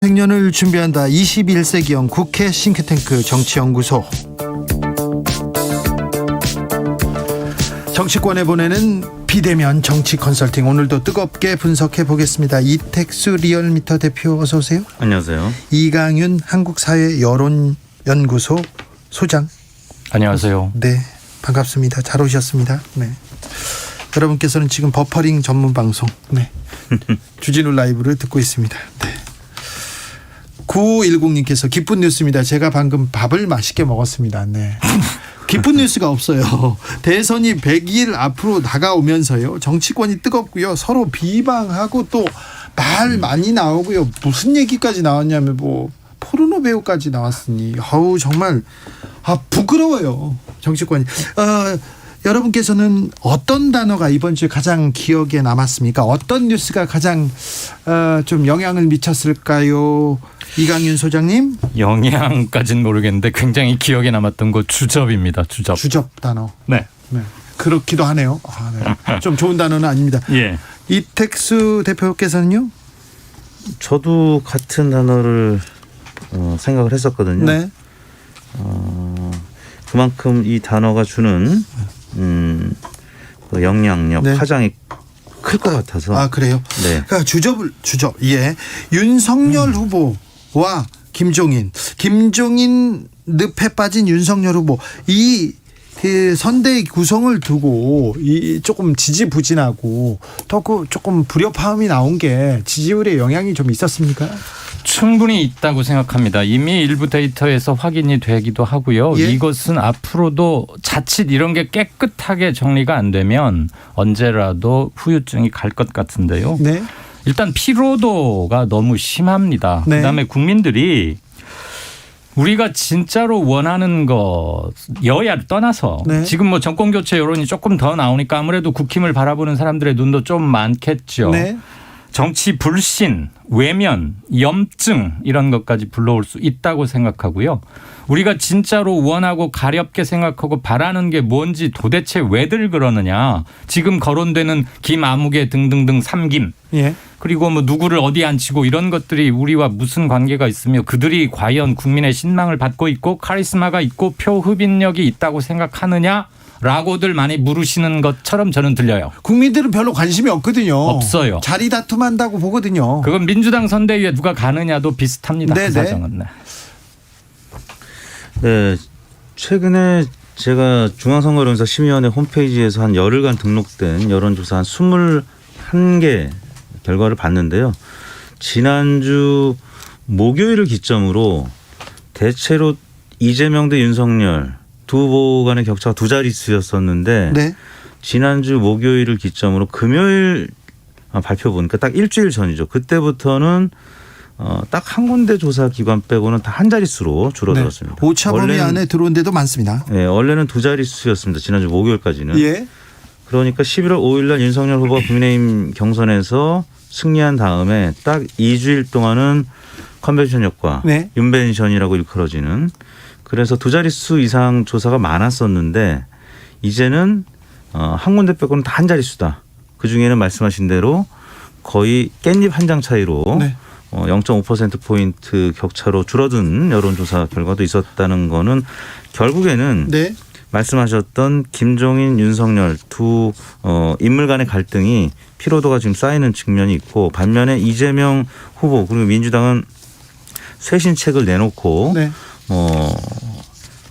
생년을 준비한다. 21세기형 국회 싱크탱크 정치연구소. 정치권에 보내는 비대면 정치 컨설팅, 오늘도 뜨겁게 분석해 보겠습니다. 이택수 리얼미터 대표, 어서 오세요. 안녕하세요. 이강윤 한국사회여론연구소 소장. 안녕하세요. 네, 반갑습니다. 잘 오셨습니다. 네. 여러분께서는 지금 버퍼링 전문 방송, 네, 주진우 라이브를 듣고 있습니다. 네. 9510님께서 기쁜 뉴스입니다. 제가 방금 밥을 맛있게 먹었습니다. 네. 기쁜 뉴스가 없어요. 대선이 100일 앞으로 다가오면서요, 정치권이 뜨겁고요, 서로 비방하고 또 말 많이 나오고요. 무슨 얘기까지 나왔냐면 포르노 배우까지 나왔으니 정말 부끄러워요, 정치권이. 여러분께서는 어떤 단어가 이번 주에 가장 기억에 남았습니까? 어떤 뉴스가 가장 좀 영향을 미쳤을까요? 이강윤 소장님. 영향까지는 모르겠는데 굉장히 기억에 남았던 거 주접입니다. 주접 단어. 네. 네. 그렇기도 하네요. 네. 좀 좋은 단어는 아닙니다. 예. 이택수 대표께서는요? 저도 같은 단어를 생각을 했었거든요. 네. 그만큼 이 단어가 주는 그 영향력, 네. 파장이 클 것 같아서. 그래요? 네. 그러니까 주접. 예. 윤석열 후보와 김종인 늪에 빠진 윤석열 후보, 그 선대의 구성을 두고 조금 지지부진하고 또 조금 불협화음이 나온 게 지지율에 영향이 좀 있었습니까? 충분히 있다고 생각합니다. 이미 일부 데이터에서 확인이 되기도 하고요. 예? 이것은 앞으로도 자칫 이런 게 깨끗하게 정리가 안 되면 언제라도 후유증이 갈 것 같은데요. 네. 일단 피로도가 너무 심합니다. 네. 그다음에 국민들이 우리가 진짜로 원하는 거, 여야를 떠나서, 네. 지금 정권 교체 여론이 조금 더 나오니까 아무래도 국힘을 바라보는 사람들의 눈도 좀 많겠죠. 네. 정치 불신, 외면, 염증, 이런 것까지 불러올 수 있다고 생각하고요. 우리가 진짜로 원하고 가렵게 생각하고 바라는 게 뭔지 도대체 왜들 그러느냐. 지금 거론되는 김아무개 등등등 삼김. 예. 그리고 누구를 어디 앉히고 이런 것들이 우리와 무슨 관계가 있으며 그들이 과연 국민의 신망을 받고 있고 카리스마가 있고 표 흡인력이 있다고 생각하느냐라고들 많이 물으시는 것처럼 저는 들려요. 국민들은 별로 관심이 없거든요. 없어요. 자리 다툼한다고 보거든요. 그건 민주당 선대위에 누가 가느냐도 비슷합니다. 네네. 그 사정은. 네. 네. 최근에 제가 중앙선거여론조사 심의위원회 홈페이지에서 한 열흘간 등록된 여론조사 한 21개 결과를 봤는데요. 지난주 목요일을 기점으로 대체로 이재명 대 윤석열 두 후보 간의 격차가 두 자릿수였었는데, 네. 지난주 목요일을 기점으로 금요일 발표 보니까 딱 일주일 전이죠. 그때부터는 딱 한 군데 조사 기관 빼고는 다 한 자릿수로 줄어들었습니다. 네. 오차 범위 안에 들어온 데도 많습니다. 네, 원래는 두 자릿수였습니다. 지난주 목요일까지는. 예. 그러니까 11월 5일 날 윤석열 후보가 국민의힘 경선에서 승리한 다음에 딱 2주일 동안은 컨벤션 효과, 네. 윤벤션이라고 일컬어지는, 그래서 두 자릿수 이상 조사가 많았었는데 이제는 한 군데 빼고는 다 한 자릿수다. 그중에는 말씀하신 대로 거의 깻잎 한 장 차이로 네. 0.5%포인트 격차로 줄어든 여론조사 결과도 있었다는 거는 결국에는 네. 말씀하셨던 김종인, 윤석열 두 인물 간의 갈등이 피로도가 지금 쌓이는 측면이 있고, 반면에 이재명 후보 그리고 민주당은 쇄신책을 내놓고 네.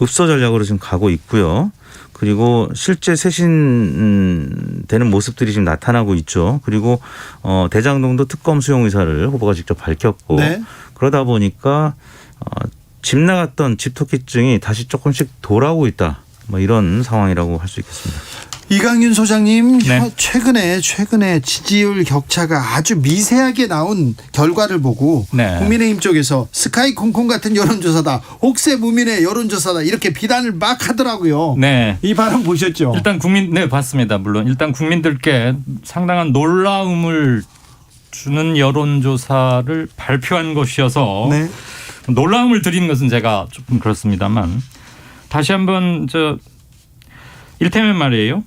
읍서 전략으로 지금 가고 있고요. 그리고 실제 쇄신되는 모습들이 지금 나타나고 있죠. 그리고 대장동도 특검 수용 의사를 후보가 직접 밝혔고, 네. 그러다 보니까 집 나갔던 집토끼증이 다시 조금씩 돌아오고 있다. 이런 상황이라고 할 수 있겠습니다. 이강윤 소장님, 네. 최근에 지지율 격차가 아주 미세하게 나온 결과를 보고, 네. 국민의힘 쪽에서 스카이 콩콩 같은 여론조사다, 혹세 무민의 여론조사다, 이렇게 비난을 막 하더라고요. 네. 이 발언 보셨죠? 일단 네, 봤습니다. 물론 일단 국민들께 상당한 놀라움을 주는 여론조사를 발표한 것이어서 네. 놀라움을 드리는 것은 제가 조금 그렇습니다만, 다시 한번 이를테면 말이에요.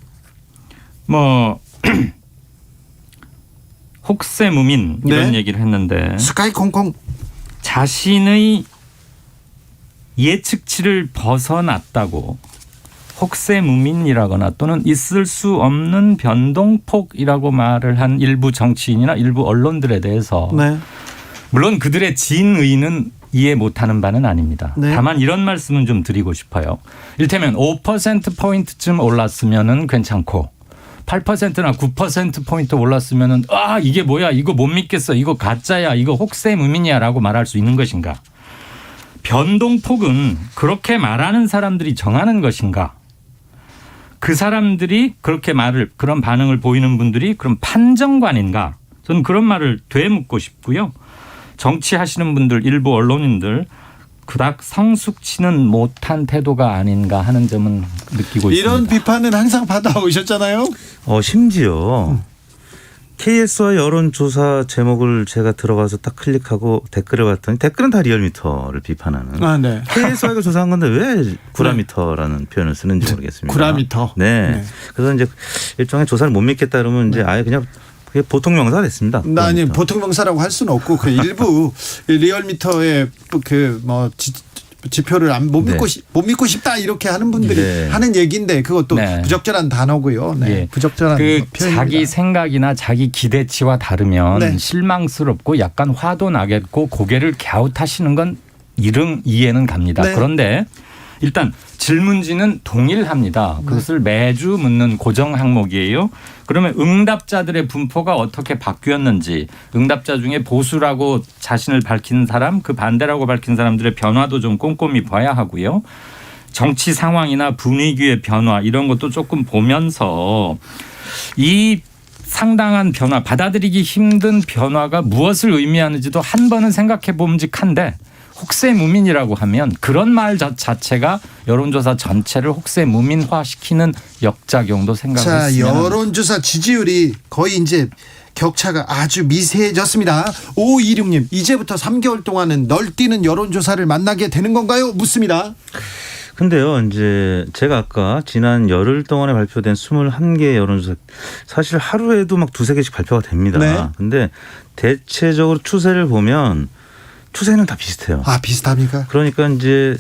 혹세무민 이런 네. 얘기를 했는데, 스카이 콩콩. 자신의 예측치를 벗어났다고 혹세무민이라거나 또는 있을 수 없는 변동폭이라고 말을 한 일부 정치인이나 일부 언론들에 대해서 네. 물론 그들의 진의는 이해 못하는 바는 아닙니다. 네. 다만 이런 말씀은 좀 드리고 싶어요. 이를테면 5%포인트쯤 올랐으면 괜찮고 8%나 9%포인트 올랐으면 아 이게 뭐야 이거 못 믿겠어 이거 가짜야 이거 혹세무민이야 라고 말할 수 있는 것인가. 변동폭은 그렇게 말하는 사람들이 정하는 것인가. 그 사람들이 그렇게 그런 반응을 보이는 분들이 그럼 판정관인가. 저는 그런 말을 되묻고 싶고요. 정치하시는 분들 일부 언론인들 그닥 성숙치는 못한 태도가 아닌가 하는 점은 느끼고 이런 있습니다. 비판은 항상 받아오셨잖아요. 심지어 KS와 여론조사 제목을 제가 들어가서 딱 클릭하고 댓글을 봤더니 댓글은 다 리얼미터를 비판하는. 아, 네. KS와가 조사한 건데 왜 구라미터라는 표현을 쓰는지 모르겠습니다. 구라미터. 네. 네. 그래서 이제 일종의 조사를 못 믿겠다 그러면 이제 아예 그냥 그게 보통 명사가 됐습니다. 아니 구라미터. 보통 명사라고 할 수는 없고 그 일부 리얼미터의 지표를 못 네. 믿고 싶다 이렇게 하는 분들이 네. 하는 얘기인데 그것도 네. 부적절한 단어고요. 네. 예. 부적절한 그 표현입니다. 자기 생각이나 자기 기대치와 다르면 네. 실망스럽고 약간 화도 나겠고 고개를 갸웃하시는 건 이해는 갑니다. 네. 그런데 일단 질문지는 동일합니다. 그것을 매주 묻는 고정 항목이에요. 그러면 응답자들의 분포가 어떻게 바뀌었는지 응답자 중에 보수라고 자신을 밝히는 사람 그 반대라고 밝힌 사람들의 변화도 좀 꼼꼼히 봐야 하고요. 정치 상황이나 분위기의 변화 이런 것도 조금 보면서 이 상당한 변화 받아들이기 힘든 변화가 무엇을 의미하는지도 한 번은 생각해 봄직한데 혹세무민이라고 하면 그런 말 자체가 여론조사 전체를 혹세무민화시키는 역작용도 생각했으면 자, 여론조사 지지율이 거의 이제 격차가 아주 미세해졌습니다. 5526님 이제부터 3개월 동안은 널뛰는 여론조사를 만나게 되는 건가요? 묻습니다. 근데요, 이제 제가 아까 지난 열흘 동안에 발표된 21개 여론조사 사실 하루에도 막 두세 개씩 발표가 됩니다. 네. 근데 대체적으로 추세를 보면 추세는 다 비슷해요. 아, 비슷합니까? 그러니까 이제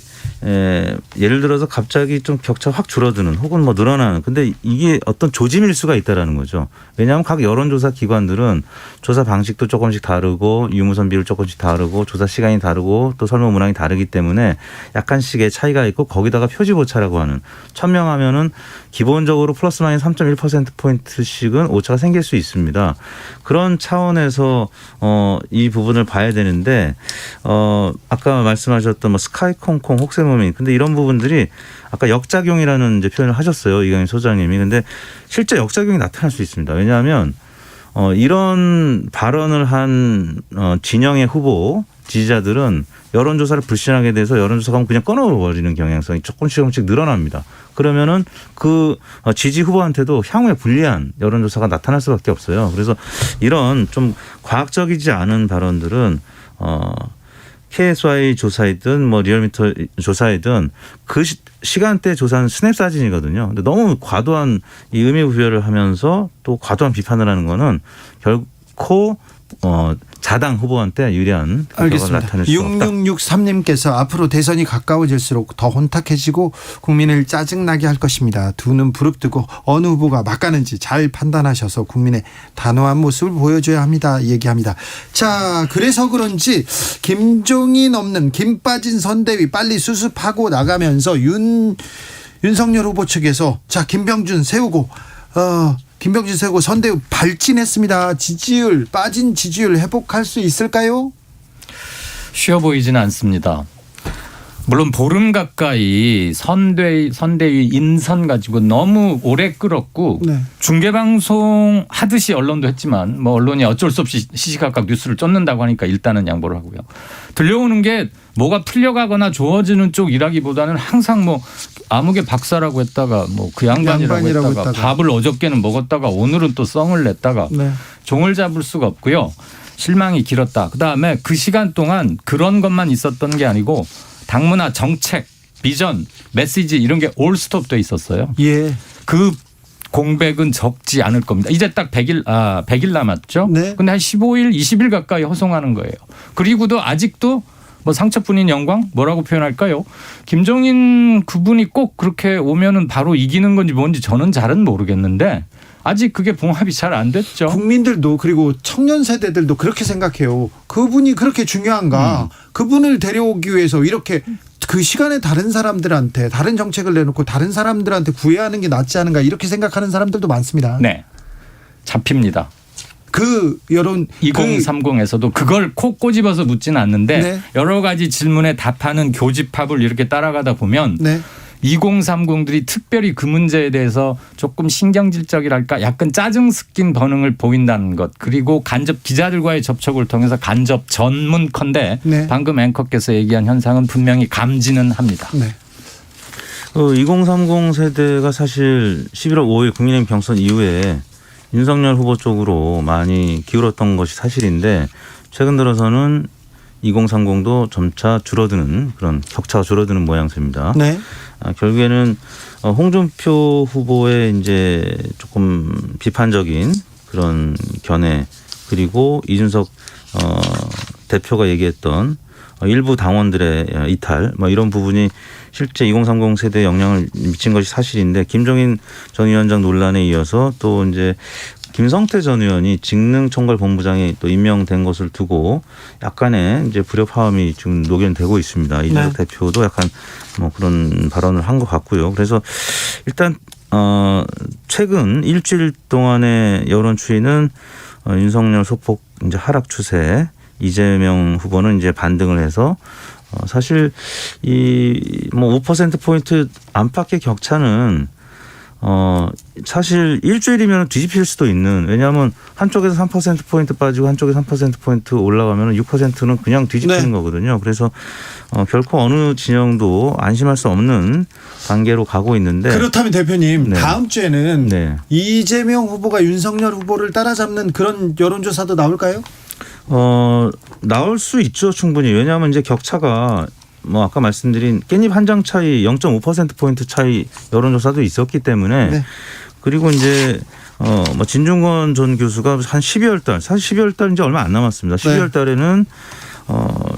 예를 들어서 갑자기 좀 격차 확 줄어드는 혹은 뭐 늘어나는 근데 이게 어떤 조짐일 수가 있다라는 거죠. 왜냐하면 각 여론조사 기관들은 조사 방식도 조금씩 다르고 유무선 비율 조금씩 다르고 조사 시간이 다르고 또 설문 문항이 다르기 때문에 약간씩의 차이가 있고 거기다가 표지 오차라고 하는 1000명 하면은 기본적으로 플러스 마이너스 3.1%포인트씩은 오차가 생길 수 있습니다. 그런 차원에서 이 부분을 봐야 되는데 아까 말씀하셨던 뭐 스카이콩콩 혹세무민 근데 이런 부분들이 아까 역작용이라는 이제 표현을 하셨어요. 이강인 소장님이. 근데 실제 역작용이 나타날 수 있습니다. 왜냐하면 이런 발언을 한 진영의 후보 지지자들은 여론조사를 불신하게 돼서 여론조사가 그냥 끊어버리는 경향성이 조금씩 늘어납니다. 그러면은 그 지지 후보한테도 향후에 불리한 여론조사가 나타날 수밖에 없어요. 그래서 이런 좀 과학적이지 않은 발언들은 KSI 조사이든 뭐 리얼미터 조사이든 그 시간대 조사는 스냅 사진이거든요. 근데 너무 과도한 이 의미 부여를 하면서 또 과도한 비판을 하는 거는 결코 자당 후보한테 유리한 결과가 알겠습니다. 나타낼 수 없다. 6663님께서 앞으로 대선이 가까워질수록 더 혼탁해지고 국민을 짜증나게 할 것입니다. 두 눈 부릅뜨고 어느 후보가 막가는지 잘 판단하셔서 국민의 단호한 모습을 보여줘야 합니다. 얘기합니다. 자, 그래서 그런지 김종인 없는 김 빠진 선대위 빨리 수습하고 나가면서 윤석열 후보 측에서 자 김병준 세우고 선대위 발진했습니다. 빠진 지지율 회복할 수 있을까요? 쉬워 보이지는 않습니다. 물론 보름 가까이 선대위 인선 가지고 너무 오래 끌었고 네. 중계방송 하듯이 언론도 했지만 뭐 언론이 어쩔 수 없이 시시각각 뉴스를 쫓는다고 하니까 일단은 양보를 하고요. 들려오는 게 뭐가 풀려가거나 좋아지는 쪽이라기보다는 항상 뭐 아무개 박사라고 했다가 뭐 그 양반이라고 했다가 밥을 어저께는 먹었다가 오늘은 또 썽을 냈다가 네. 종을 잡을 수가 없고요. 실망이 길었다. 그다음에 그 시간 동안 그런 것만 있었던 게 아니고 당문화 정책, 비전, 메시지 이런 게 올스톱 돼 있었어요. 예. 그 공백은 적지 않을 겁니다. 이제 딱 100일 남았죠. 네. 근데 한 15일, 20일 가까이 허송하는 거예요. 그리고도 아직도 뭐 상처뿐인 영광 뭐라고 표현할까요? 김종인 그분이 꼭 그렇게 오면은 바로 이기는 건지 뭔지 저는 잘은 모르겠는데 아직 그게 봉합이 잘 안 됐죠. 국민들도 그리고 청년 세대들도 그렇게 생각해요. 그분이 그렇게 중요한가? 그분을 데려오기 위해서 이렇게 그 시간에 다른 사람들한테 다른 정책을 내놓고 다른 사람들한테 구애하는 게 낫지 않은가 이렇게 생각하는 사람들도 많습니다. 네. 잡힙니다. 그 여론 2030에서도 그걸 콕 꼬집어서 묻지는 않는데 네. 여러 가지 질문에 답하는 교집합을 이렇게 따라가다 보면 네. 2030들이 특별히 그 문제에 대해서 조금 신경질적이랄까 약간 짜증 섞인 반응을 보인다는 것 그리고 간접 기자들과의 접촉을 통해서 간접 전문컨대 네. 방금 앵커께서 얘기한 현상은 분명히 감지는 합니다. 네. 2030 세대가 사실 11월 5일 국민의힘 경선 이후에 윤석열 후보 쪽으로 많이 기울었던 것이 사실인데 최근 들어서는 2030도 점차 줄어드는 그런 격차가 줄어드는 모양새입니다. 네. 결국에는 홍준표 후보의 이제 조금 비판적인 그런 견해 그리고 이준석 대표가 얘기했던 일부 당원들의 이탈 뭐 이런 부분이 실제 2030 세대에 영향을 미친 것이 사실인데 김종인 전 위원장 논란에 이어서 또 이제 김성태 전 의원이 직능총괄본부장이 또 임명된 것을 두고 약간의 이제 불협화음이 지금 녹연되고 있습니다. 이준석 대표도 약간 뭐 그런 발언을 한 것 같고요. 그래서 일단 최근 일주일 동안의 여론 추이는 윤석열 소폭 이제 하락 추세, 이재명 후보는 이제 반등을 해서 사실 이 뭐 5% 포인트 안팎의 격차는 사실 일주일이면 뒤집힐 수도 있는 왜냐하면 한쪽에서 3% 포인트 빠지고 한쪽에 3% 포인트 올라가면 6%는 그냥 뒤집히는 네. 거거든요. 그래서 결코 어느 진영도 안심할 수 없는 단계로 가고 있는데 그렇다면 대표님 네. 다음 주에는 네. 이재명 후보가 윤석열 후보를 따라잡는 그런 여론조사도 나올까요? 나올 수 있죠, 충분히. 왜냐하면 이제 격차가 뭐 아까 말씀드린 깻잎 한 장 차이 0.5% 포인트 차이 여론조사도 있었기 때문에 네. 그리고 이제 뭐 진중권 전 교수가 한 12월 달 사실 12월 달 이제 얼마 안 남았습니다. 12월 달에는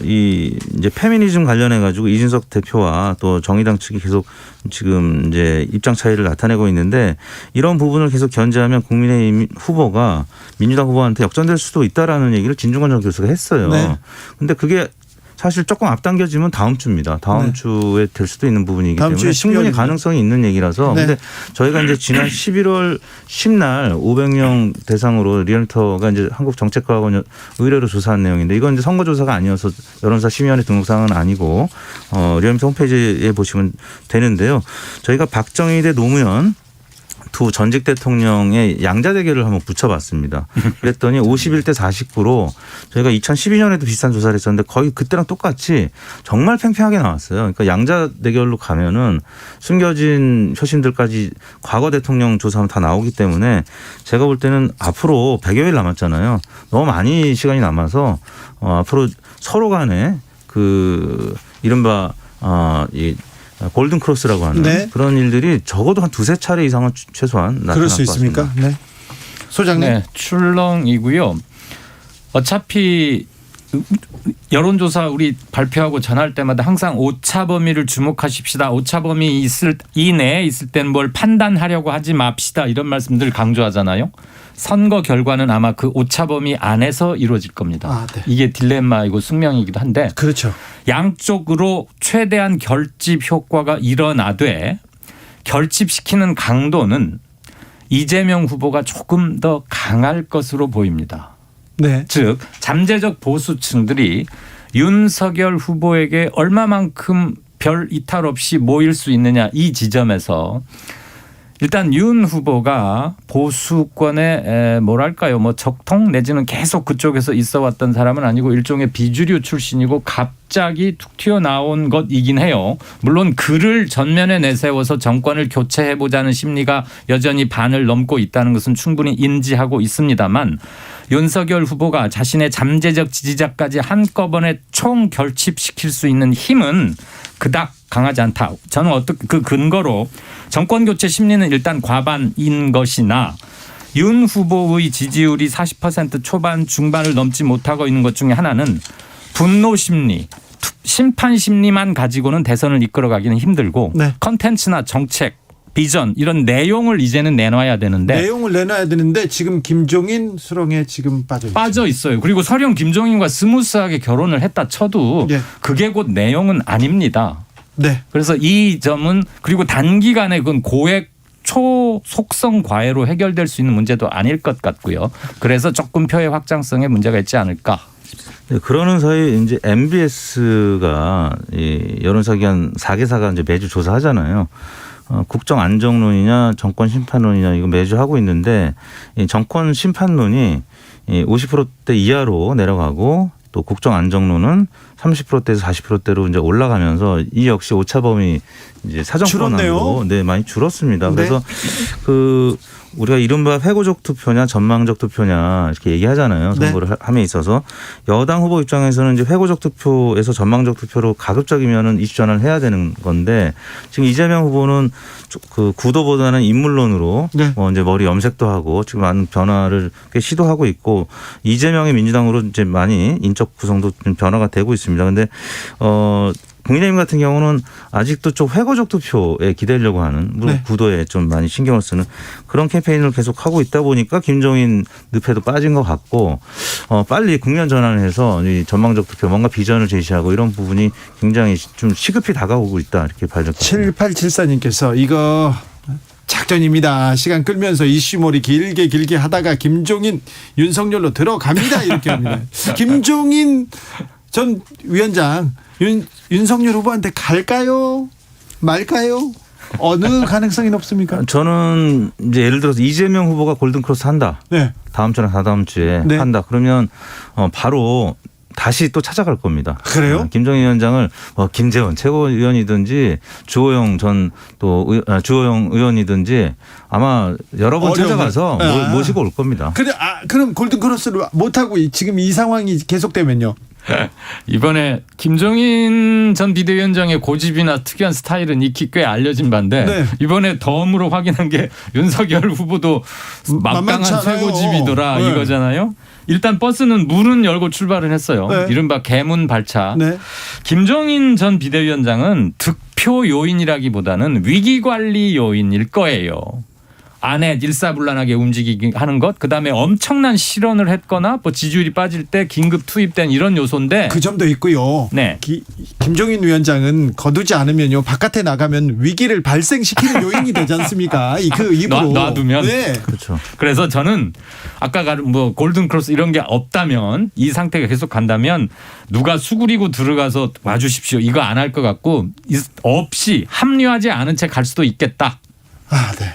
이 이제 페미니즘 관련해 가지고 이준석 대표와 또 정의당 측이 계속 지금 이제 입장 차이를 나타내고 있는데 이런 부분을 계속 견제하면 국민의힘 후보가 민주당 후보한테 역전될 수도 있다라는 얘기를 진중권 전 교수가 했어요. 네. 근데 그게 사실 조금 앞당겨지면 다음 주입니다. 다음 네. 주에 될 수도 있는 부분이기 다음 때문에 주에 충분히 12월입니다. 가능성이 있는 얘기라서. 네. 근데 저희가 이제 지난 11월 10날 500명 대상으로 리얼터가 이제 한국정책과학원 의뢰로 조사한 내용인데 이건 이제 선거조사가 아니어서 여론조사 심의원회 등록사항은 아니고 리얼터 홈페이지에 보시면 되는데요. 저희가 박정희 대 노무현 두 전직 대통령의 양자 대결을 한번 붙여봤습니다. 그랬더니 51대 49로 저희가 2012년에도 비슷한 조사를 했었는데 거의 그때랑 똑같이 정말 팽팽하게 나왔어요. 그러니까 양자 대결로 가면은 숨겨진 표심들까지 과거 대통령 조사하면 다 나오기 때문에 제가 볼 때는 앞으로 100여일 남았잖아요. 너무 많이 시간이 남아서 앞으로 서로 간에 그 이른바 이 골든 크로스라고 하는 네. 그런 일들이 적어도 한 두세 차례 이상은 최소한 나타날 그럴 수 것 같습니다. 있습니까? 네. 소장님. 네, 출렁이고요. 어차피 여론조사 우리 발표하고 전할 때마다 항상 오차 범위를 주목하십시다. 오차 범위 이내에 있을 때는 뭘 판단하려고 하지 맙시다. 이런 말씀들 강조하잖아요. 선거 결과는 아마 그 오차 범위 안에서 이루어질 겁니다. 아, 네. 이게 딜레마이고 숙명이기도 한데 그렇죠. 양쪽으로 최대한 결집 효과가 일어나되 결집시키는 강도는 이재명 후보가 조금 더 강할 것으로 보입니다. 네. 즉 잠재적 보수층들이 윤석열 후보에게 얼마만큼 별 이탈 없이 모일 수 있느냐 이 지점에서 일단 윤 후보가 보수권의 뭐랄까요 뭐 적통 내지는 계속 그쪽에서 있어 왔던 사람은 아니고 일종의 비주류 출신이고 갑자기 툭 튀어나온 것이긴 해요. 물론 그를 전면에 내세워서 정권을 교체해보자는 심리가 여전히 반을 넘고 있다는 것은 충분히 인지하고 있습니다만 윤석열 후보가 자신의 잠재적 지지자까지 한꺼번에 총결집시킬 수 있는 힘은 그닥 강하지 않다. 저는 어떻게 그 근거로 정권 교체 심리는 일단 과반인 것이나 윤 후보의 지지율이 40% 초반 중반을 넘지 못하고 있는 것 중에 하나는 분노 심리, 심판 심리만 가지고는 대선을 이끌어가기는 힘들고 네. 컨텐츠나 정책, 비전 이런 내용을 이제는 내놔야 되는데 내용을 내놔야 되는데 지금 김종인 수렁에 지금 빠져 있어요. 그리고 설령 김종인과 스무스하게 결혼을 했다 쳐도 예. 그게 곧 내용은 아닙니다. 네. 그래서 이 점은 그리고 단기간에 그건 고액 초속성 과외로 해결될 수 있는 문제도 아닐 것 같고요. 그래서 조금 표의 확장성에 문제가 있지 않을까. 네, 그러는 사이 이제 MBS가 이 여론사 기관 4개사가 이제 매주 조사하잖아요. 국정 안정론이냐 정권 심판론이냐 이거 매주 하고 있는데 이 정권 심판론이 50%대 이하로 내려가고 또 국정 안정론은 30%대에서 40%대로 이제 올라가면서 이 역시 오차범위 이제 사정권으로 네, 많이 줄었습니다. 네. 그래서 그 우리가 이른바 회고적 투표냐 전망적 투표냐 이렇게 얘기하잖아요. 선거를 네. 함에 있어서 여당 후보 입장에서는 이제 회고적 투표에서 전망적 투표로 가급적이면은 이슈 전환을 해야 되는 건데 지금 이재명 후보는 그 구도보다는 인물론으로 네. 이제 머리 염색도 하고 지금 많은 변화를 꽤 시도하고 있고 이재명의 민주당으로 이제 많이 인적 구성도 좀 변화가 되고 있습니다. 근데 국민의힘 같은 경우는 아직도 좀 회고적 투표에 기대려고 하는 물론 네. 구도에 좀 많이 신경을 쓰는 그런 캠페인을 계속 하고 있다 보니까 김종인 늪에도 빠진 것 같고 빨리 국면 전환을 해서 이 전망적 투표 뭔가 비전을 제시하고 이런 부분이 굉장히 좀 시급히 다가오고 있다 이렇게 봐야 될 것 같습니다. 7874님께서 이거 작전입니다. 시간 끌면서 이슈몰이 길게 하다가 김종인 윤석열로 들어갑니다. 이렇게 합니다. 김종인 전 위원장 윤석열 후보한테 갈까요? 말까요? 어느 가능성이 높습니까? 저는 이제 예를 들어서 이재명 후보가 골든크로스 한다. 네. 다음 주나 다다음 주에 네. 한다. 그러면 바로 다시 또 찾아갈 겁니다. 그래요? 김종인 위원장을 김재원 최고위원이든지 주호영 주호영 의원이든지 아마 여러 번 찾아가서 모시고 올 겁니다. 그럼 골든크로스를 못하고 지금 이 상황이 계속되면요? 이번에 김종인 전 비대위원장의 고집이나 특이한 스타일은 익히 꽤 알려진 바인데 네. 이번에 덤으로 확인한 게 윤석열 후보도 막강한 만만치 않아요. 쇠고집이더라 네. 이거잖아요. 일단 버스는 문은 열고 출발을 했어요. 네. 이른바 개문 발차. 네. 김종인 전 비대위원장은 득표 요인이라기보다는 위기관리 요인일 거예요. 안에 일사불란하게 움직이게 하는 것, 그다음에 엄청난 실언을 했거나 뭐 지지율이 빠질 때 긴급 투입된 이런 요소인데 그 점도 있고요. 네. 김종인 위원장은 거두지 않으면요 바깥에 나가면 위기를 발생시키는 요인이 되지 않습니까? 그 입으로 놔두면. 네. 그렇죠. 그래서 저는 아까 뭐 골든크로스 이런 게 없다면 이 상태가 계속 간다면 누가 수그리고 들어가서 와주십시오. 이거 안 할 것 같고 없이 합류하지 않은 채 갈 수도 있겠다. 네.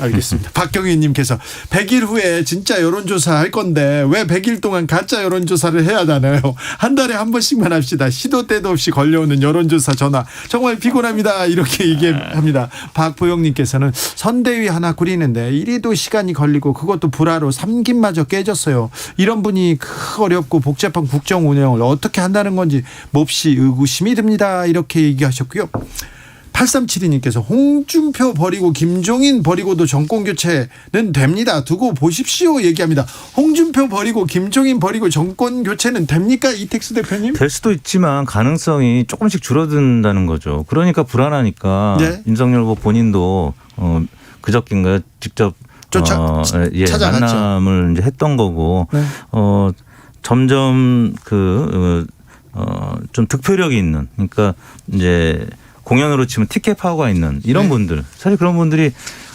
알겠습니다. 박경희님께서 100일 후에 진짜 여론조사 할 건데 왜 100일 동안 가짜 여론조사를 해야 하나요? 한 달에 한 번씩만 합시다. 시도 때도 없이 걸려오는 여론조사 전화 정말 피곤합니다. 이렇게 얘기합니다. 박보영님께서는 선대위 하나 꾸리는데 이리도 시간이 걸리고 그것도 불화로 3기마저 깨졌어요. 이런 분이 어렵고 복잡한 국정 운영을 어떻게 한다는 건지 몹시 의구심이 듭니다. 이렇게 얘기하셨고요. 8372님께서 홍준표 버리고 김종인 버리고도 정권교체는 됩니다. 두고 보십시오 얘기합니다. 홍준표 버리고 김종인 버리고 정권교체는 됩니까? 이택수 대표님? 될 수도 있지만 가능성이 조금씩 줄어든다는 거죠. 그러니까 불안하니까 네. 윤석열 후보 본인도 그저께인가요? 직접 찾아갔죠. 만남을 이제 했던 거고 네. 점점 좀 득표력이 있는 그러니까 이제 공연으로 치면 티켓 파워가 있는 이런 네. 분들 사실 그런 분들이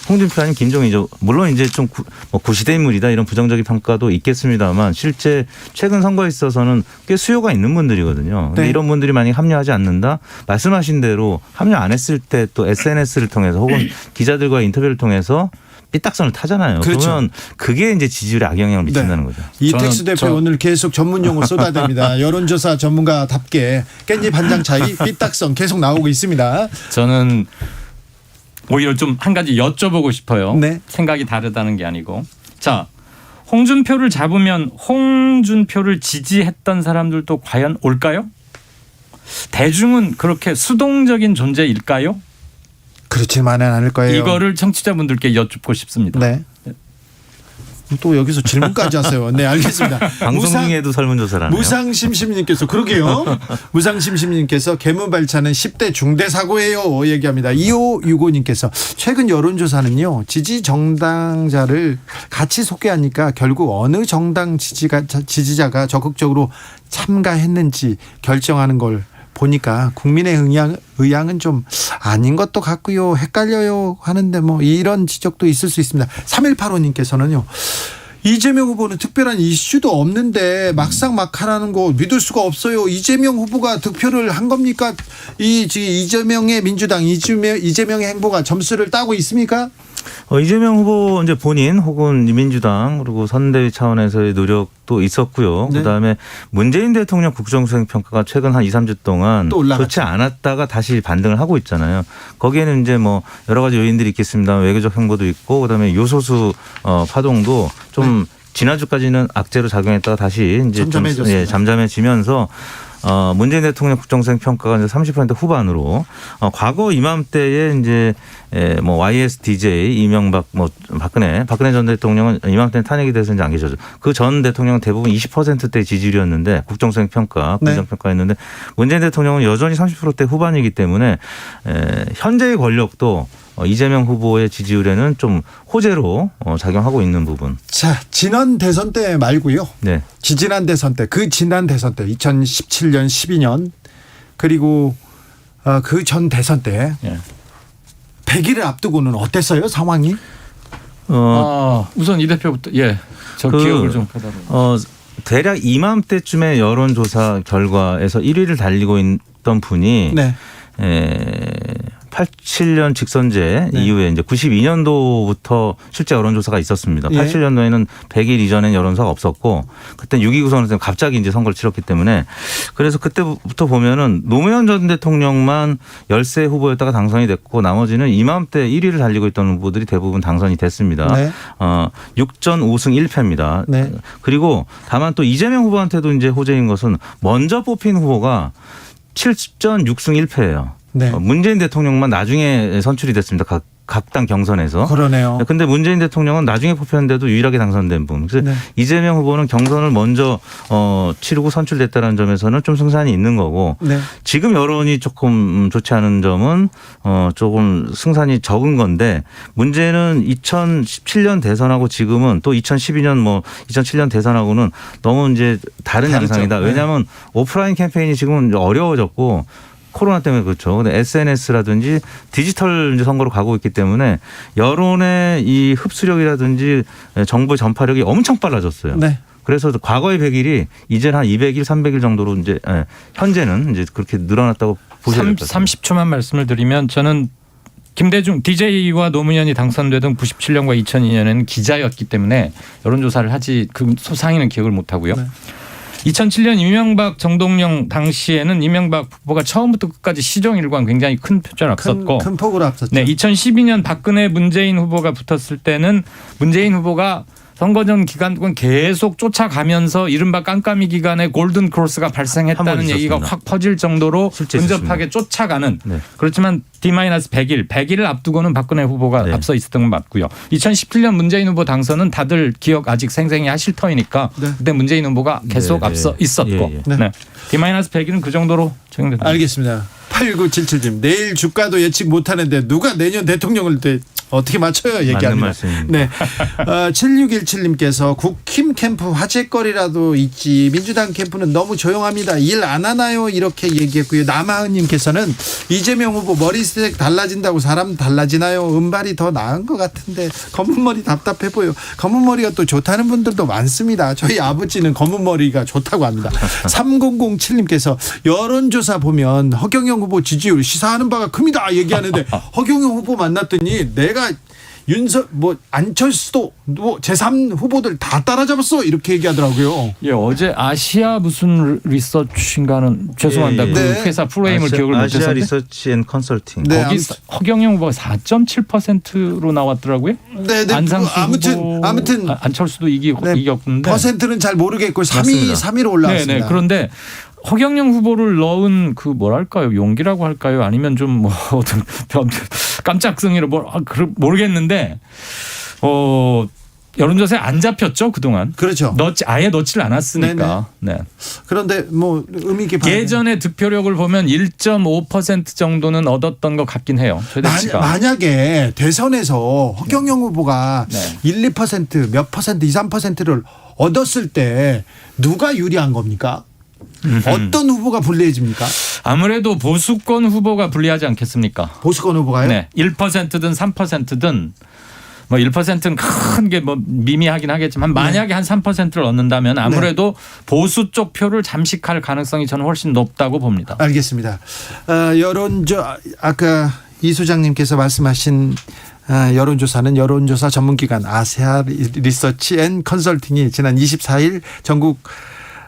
홍준표 아니면 김종인이죠. 물론 이제 좀 구시대 인물이다 이런 부정적인 평가도 있겠습니다만 실제 최근 선거에 있어서는 꽤 수요가 있는 분들이거든요. 근데 네. 이런 분들이 만약 합류하지 않는다 말씀하신 대로 합류 안 했을 때 또 SNS를 통해서 혹은 기자들과의 인터뷰를 통해서 삐딱선을 타잖아요. 그렇죠. 그러면 그게 이제 지지율에 악영향을 미친다는 거죠. 이택수 대표 오늘 계속 전문 용어 쏟아댑니다. 여론조사 전문가답게 깻잎 한 장 차이 삐딱선 계속 나오고 있습니다. 저는 오히려 좀 한 가지 여쭤보고 싶어요. 네. 생각이 다르다는 게 아니고. 자, 홍준표를 잡으면 홍준표를 지지했던 사람들도 과연 올까요? 대중은 그렇게 수동적인 존재일까요? 그렇지만은 않을 거예요. 이거를 청취자분들께 여쭙고 싶습니다. 네. 또 여기서 질문까지 하세요. 네, 알겠습니다. 방송 중에도 설문조사를 하네요. 무상심심님께서 그러게요. 무상심심님께서 개무발차는 10대 중대 사고예요 얘기합니다. 2565님께서 최근 여론조사는요 지지 정당자를 같이 소개하니까 결국 어느 정당 지지자가 적극적으로 참가했는지 결정하는 걸 보니까 국민의 의향은 좀 아닌 것도 같고요. 헷갈려요 하는데 뭐 이런 지적도 있을 수 있습니다. 3185님께서는요. 이재명 후보는 특별한 이슈도 없는데 막상 막하라는 거 믿을 수가 없어요. 이재명 후보가 득표를 한 겁니까? 이재명의 민주당, 이재명의 행보가 점수를 따고 있습니까? 이재명 후보 이제 본인 혹은 민주당 그리고 선대위 차원에서의 노력도 있었고요. 네. 그다음에 문재인 대통령 국정수행 평가가 최근 한 2, 3주 동안 또 올라갔죠. 좋지 않았다가 다시 반등을 하고 있잖아요. 거기에는 이제 뭐 여러 가지 요인들이 있겠습니다. 외교적 행보도 있고 그다음에 요소수 파동도 좀 지난주까지는 악재로 작용했다가 다시 이제 좀 잠잠해지면서 문재인 대통령 국정수행 평가가 이제 30% 후반으로 과거 이맘때에 이제 뭐 YSDJ 이명박 뭐 박근혜 전 대통령은 이맘때 탄핵이 돼서 이제 안 계셔죠. 그 전 대통령은 대부분 20%대 지지율이었는데 국정수행 평가, 국정 평가였는데 문재인 대통령은 여전히 30%대 후반이기 때문에 현재의 권력도 이재명 후보의 지지율에는 좀 호재로 작용하고 있는 부분. 자, 지난 대선 때 말고요. 네. 지난 대선 때, 그 지난 대선 때 2017년, 12년 그리고 그 전 대선 때 100일을 앞두고는 어땠어요 상황이? 우선 이 대표부터 저 기억을 좀 하다가 대략 이맘때쯤에 여론조사 결과에서 1위를 달리고 있던 분이 네. 87년 직선제 이후에 이제 92년도부터 실제 여론조사가 있었습니다. 87년도에는 100일 이전엔 여론조사가 없었고 그때 6.29 선언 때문에 갑자기 이제 선거를 치렀기 때문에 그래서 그때부터 보면은 노무현 전 대통령만 열세 후보였다가 당선이 됐고 나머지는 이맘때 1위를 달리고 있던 후보들이 대부분 당선이 됐습니다. 네. 6전 5승 1패입니다. 네. 그리고 다만 또 이재명 후보한테도 이제 호재인 것은 먼저 뽑힌 후보가 70전 6승 1패예요. 네. 문재인 대통령만 나중에 선출이 됐습니다. 각 당 경선에서. 그러네요. 근데 문재인 대통령은 나중에 뽑혔는데도 유일하게 당선된 분. 그래서 이재명 후보는 경선을 먼저 치르고 선출됐다는 점에서는 좀 승산이 있는 거고 지금 여론이 조금 좋지 않은 점은 조금 승산이 적은 건데 문제는 2017년 대선하고 지금은 또 2012년 2007년 대선하고는 너무 이제 다른 양상이다. 왜냐하면 오프라인 캠페인이 지금은 어려워졌고 코로나 때문에 그렇죠. 근데 SNS라든지 디지털 선거로 가고 있기 때문에 여론의 이 흡수력이라든지 정보의 전파력이 엄청 빨라졌어요. 네. 그래서 과거의 100일이 이제는 한 200일, 300일 정도로 이제 현재는 이제 그렇게 늘어났다고 보셔야 될 것 같습니다. 30초만 말씀을 드리면 저는 김대중 DJ와 노무현이 당선되던 97년과 2002년에는 기자였기 때문에 여론조사를 하지 그 상위는 기억을 못 하고요. 2007년 이명박 정동영 당시에는 이명박 후보가 처음부터 끝까지 시종일관 굉장히 큰 표를 앞섰고 큰 폭으로 앞섰죠. 네, 2012년 박근혜 문재인 후보가 붙었을 때는 문재인 후보가 선거전 기간 동안 계속 쫓아가면서 이른바 깜깜이 기간에 골든 크로스가 발생했다는 얘기가 확 퍼질 정도로 근접하게 쫓아가는 그렇지만 D-100일 앞두고는 박근혜 후보가 앞서 있었던 건 맞고요. 2017년 문재인 후보 당선은 다들 기억 아직 생생히 하실 터이니까 그때 문재인 후보가 계속 앞서 있었고 D-100일은 그 정도로 적용됩니다. 알겠습니다. 8977님 내일 주가도 예측 못하는데 누가 내년 대통령을 어떻게 맞춰요? 얘기합니다. 네. 7617님께서 국힘 캠프 화제거리라도 있지 민주당 캠프는 너무 조용합니다. 일 안 하나요? 이렇게 얘기했고요. 남하은님께서는 이재명 후보 머리색 달라진다고 사람 달라지나요? 은발이 더 나은 것 같은데 검은 머리 답답해 보여. 검은 머리가 또 좋다는 분들도 많습니다. 저희 아버지는 검은 머리가 좋다고 합니다. 3007님께서 여론조사 보면 허경영 후보 지지율 시사하는 바가 큽니다. 얘기하는데 허경영 후보 만났더니 내가 안철수도 제3 후보들 다 따라잡았어 이렇게 얘기하더라고요. 예, 어제 아시아 무슨 리서치인가는 죄송합니다. 그 회사 프레임을 기억을 못해서 아시아 리서치 앤 컨설팅. 거기 허경영 후보가 4.7%로 나왔더라고요. 네, 안상수 아무튼 안철수도 이겼는데 퍼센트는 잘 모르겠고 3위로 올라왔습니다. 네, 그런데 허경영 후보를 넣은 그 뭐랄까요 용기라고 할까요 아니면 좀 깜짝 승리로 모르겠는데 여론조사에 안 잡혔죠 그동안. 그렇죠. 아예 넣지를 않았으니까. 네. 그런데 뭐 의미 있게 봐야 예전의 득표력을 보면 1.5% 정도는 얻었던 것 같긴 해요. 최대치가. 만약에 대선에서 허경영 후보가 네. 1, 2%, 몇 퍼센트, 2, 3%를 얻었을 때 누가 유리한 겁니까? 어떤 후보가 불리해집니까? 아무래도 보수권 후보가 불리하지 않겠습니까? 보수권 후보가요? 네. 1%든 3%든 뭐 1%는 큰 게 뭐 미미하긴 하겠지만 만약에 한 3%를 얻는다면 아무래도 보수 쪽 표를 잠식할 가능성이 저는 훨씬 높다고 봅니다. 알겠습니다. 아까 이 소장님께서 말씀하신 여론조사는 여론조사 전문기관 아세아 리서치 앤 컨설팅이 지난 24일 전국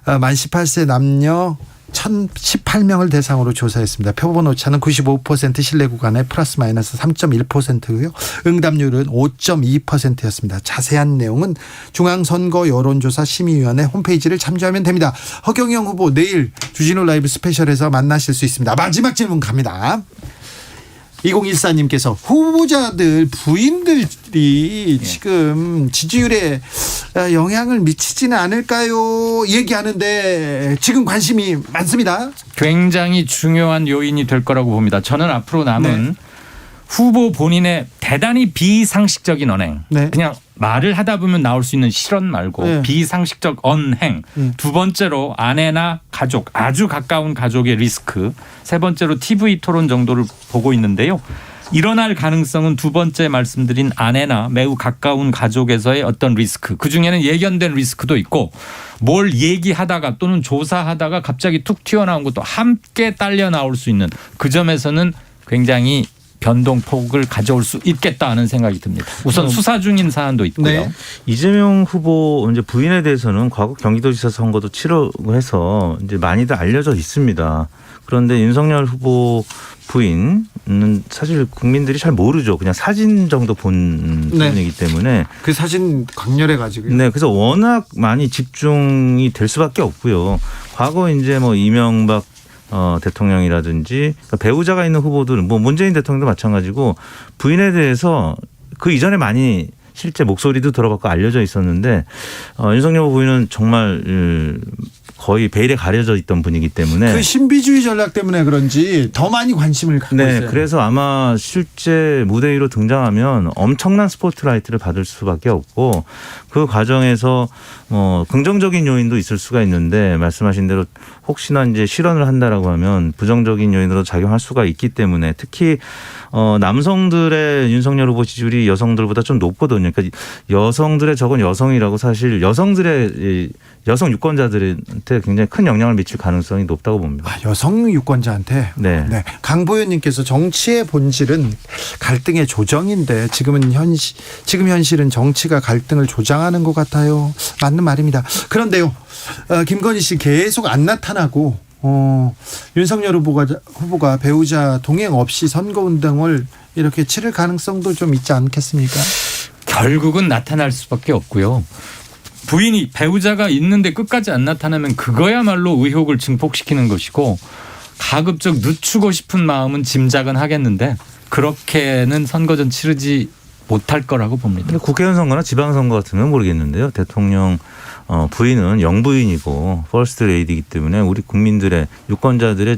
만 18세 남녀 1,018명을 대상으로 조사했습니다. 표본 오차는 95% 신뢰 구간에 플러스 마이너스 3.1%고요. 응답률은 5.2%였습니다. 자세한 내용은 중앙선거 여론조사 심의위원회 홈페이지를 참조하면 됩니다. 허경영 후보 내일 주진우 라이브 스페셜에서 만나실 수 있습니다. 마지막 질문 갑니다. 2014님께서 후보자들 부인들이 지금 지지율에 영향을 미치지는 않을까요? 얘기하는데 지금 관심이 많습니다. 굉장히 중요한 요인이 될 거라고 봅니다. 저는 앞으로 남은 후보 본인의 대단히 비상식적인 언행. 네. 그냥 말을 하다 보면 나올 수 있는 실언 말고 비상식적 언행. 두 번째로 아내나 가족, 아주 가까운 가족의 리스크. 세 번째로 TV 토론 정도를 보고 있는데요. 일어날 가능성은 두 번째 말씀드린 아내나 매우 가까운 가족에서의 어떤 리스크. 그중에는 예견된 리스크도 있고 뭘 얘기하다가 또는 조사하다가 갑자기 툭 튀어나온 것도 함께 딸려 나올 수 있는 그 점에서는 굉장히 변동폭을 가져올 수 있겠다 하는 생각이 듭니다. 우선 수사 중인 사안도 있고요. 네. 이재명 후보 이제 부인에 대해서는 과거 경기도지사 선거도 치르고해서 이제 많이들 알려져 있습니다. 그런데 윤석열 후보 부인은 사실 국민들이 잘 모르죠. 그냥 사진 정도 본 부분이기 때문에 그 사진 강렬해 가지고요. 네, 그래서 워낙 많이 집중이 될 수밖에 없고요. 과거 이제 뭐 이명박 대통령이라든지 그러니까 배우자가 있는 후보들 뭐 문재인 대통령도 마찬가지고 부인에 대해서 그 이전에 많이 실제 목소리도 들어봤고 알려져 있었는데 윤석열 부인은 정말 거의 베일에 가려져 있던 분이기 때문에 그 신비주의 전략 때문에 그런지 더 많이 관심을 갖고 네, 있어요. 그래서 아마 실제 무대 위로 등장하면 엄청난 스포트라이트를 받을 수밖에 없고 그 과정에서 긍정적인 요인도 있을 수가 있는데 말씀하신 대로 혹시나 이제 실언을 한다라고 하면 부정적인 요인으로 작용할 수가 있기 때문에 특히 남성들의 윤석열 후보 지지율이 여성들보다 좀 높거든요. 그러니까 여성들의 적은 여성이라고 사실 여성들의 여성 유권자들한테 굉장히 큰 영향을 미칠 가능성이 높다고 봅니다. 여성 유권자한테. 네. 강보현님께서 정치의 본질은 갈등의 조정인데 지금 현실은 정치가 갈등을 조장하는 것 같아요. 맞는 말입니다. 그런데요, 김건희 씨 계속 안 나타나고 윤석열 후보가 배우자 동행 없이 선거운동을 이렇게 치를 가능성도 좀 있지 않겠습니까? 결국은 나타날 수밖에 없고요. 부인이 배우자가 있는데 끝까지 안 나타나면 그거야말로 의혹을 증폭시키는 것이고 가급적 늦추고 싶은 마음은 짐작은 하겠는데 그렇게는 선거전 치르지 못할 거라고 봅니다. 국회의원 선거나 지방선거 같으면 모르겠는데요. 대통령 부인은 영부인이고 퍼스트 레이디이기 때문에 우리 국민들의 유권자들의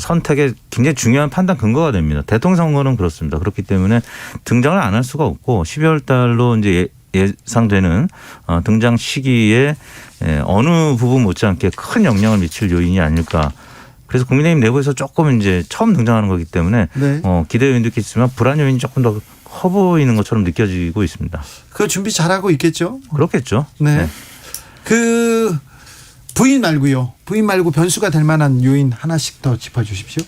선택에 굉장히 중요한 판단 근거가 됩니다. 대통령 선거는 그렇습니다. 그렇기 때문에 등장을 안 할 수가 없고 12월 달로 이제 예상되는 등장 시기에 어느 부분 못지않게 큰 영향을 미칠 요인이 아닐까. 그래서 국민의힘 내부에서 조금 이제 처음 등장하는 거기 때문에 기대 요인도 있겠지만 불안 요인이 조금 더 커 보이는 것처럼 느껴지고 있습니다. 그 준비 잘하고 있겠죠? 그렇겠죠. 네. 그 부인 말고 변수가 될 만한 요인 하나씩 더 짚어주십시오.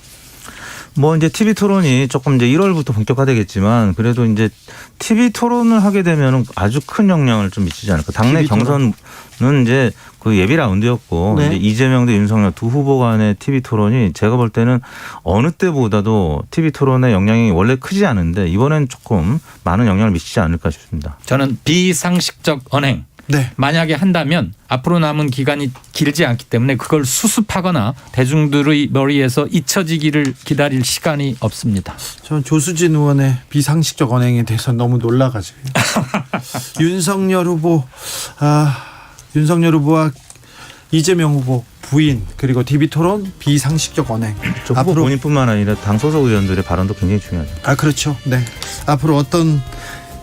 뭐 이제 TV 토론이 조금 이제 1월부터 본격화되겠지만 그래도 이제 TV 토론을 하게 되면 아주 큰 영향을 좀 미치지 않을까. 당내 경선은 이제 그 예비 라운드였고 이제 이재명 대 윤석열 두 후보 간의 TV 토론이 제가 볼 때는 어느 때보다도 TV 토론의 영향이 원래 크지 않은데 이번엔 조금 많은 영향을 미치지 않을까 싶습니다. 저는 비상식적 언행. 만약에 한다면 앞으로 남은 기간이 길지 않기 때문에 그걸 수습하거나 대중들의 머리에서 잊혀지기를 기다릴 시간이 없습니다. 저는 조수진 의원의 비상식적 언행에 대해서 너무 놀라가지고요. 윤석열 후보와 이재명 후보 부인 그리고 TV토론 비상식적 언행. 저 후보 본인뿐만 아니라 당 소속 의원들의 발언도 굉장히 중요하죠. 그렇죠. 네. 앞으로 어떤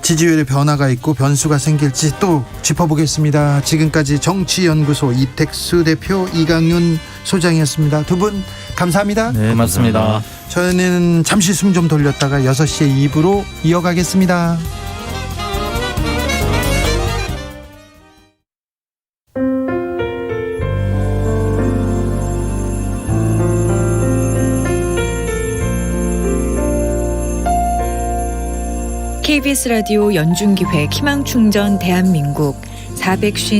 지지율의 변화가 있고 변수가 생길지 또 짚어보겠습니다. 지금까지 정치연구소 이택수 대표, 이강윤 소장이었습니다. 두 분 감사합니다. 네, 고맙습니다. 저는 잠시 숨 좀 돌렸다가 6시에 2부로 이어가겠습니다. KBS 라디오 연중기획 희망충전 대한민국 450